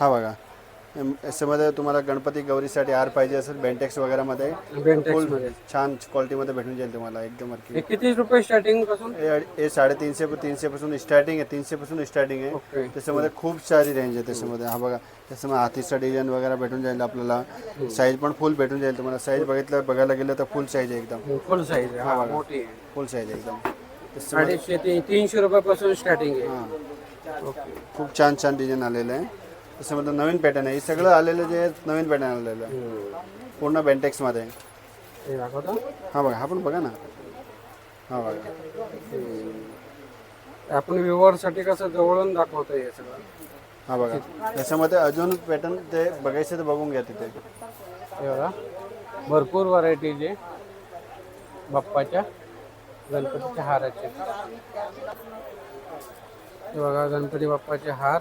हा बघा याच्यामध्ये तुम्हाला गणपती गौरीसाठी हार पाहिजे असेल बेंटेक्स वगैरेमध्ये बेंटेक्स फुल मध्ये छान क्वालिटीमध्ये भेटून जाईल तुम्हाला एकदम हे अरकी. किती रुपये स्टार्टिंग पासून? हे 350 पासून स्टार्टिंग आहे, 300 पासून स्टार्टिंग आहे. ओके. त्याच्यामध्ये खूप सारी रेंज आहे त्याच्यामध्ये. हा बघा त्याच्यामध्ये हातीचा डिझाईन वगैरे भेटून जाईल आपल्याला. साईज पण फुल भेटून जाईल तुम्हाला. साईज बघायला गेलं तर फुल साईज आहे एकदम. फुल साईज आहे, हा हा बघा मोठी आहे. फुल साईज आहे एकदम त्याच्यामध्ये. 300 रुपयापासून स्टार्टिंग आहे. हां ओके. खूप छान छान डिझाईन आलेलं आहे. त्याच्यामध्ये नवीन पॅटर्न आहे. हे सगळं आलेलं जे आहे नवीन पॅटर्न आलेलं आहे पूर्ण बेंटेक्समध्ये. हे दाखवतो. हा बघा हा पण बघा ना. हा बघा आपण व्ह्यूअरसाठी कसं जवळून दाखवतो हे सगळं. हा बघा त्याच्यामध्ये अजून पॅटर्न ते बघायचे तर बघून घ्या तिथे. हे बघा भरपूर व्हरायटीज आहे बाप्पाच्या गणपतीच्या हाराचे. हे बघा गणपती बाप्पाचे हार.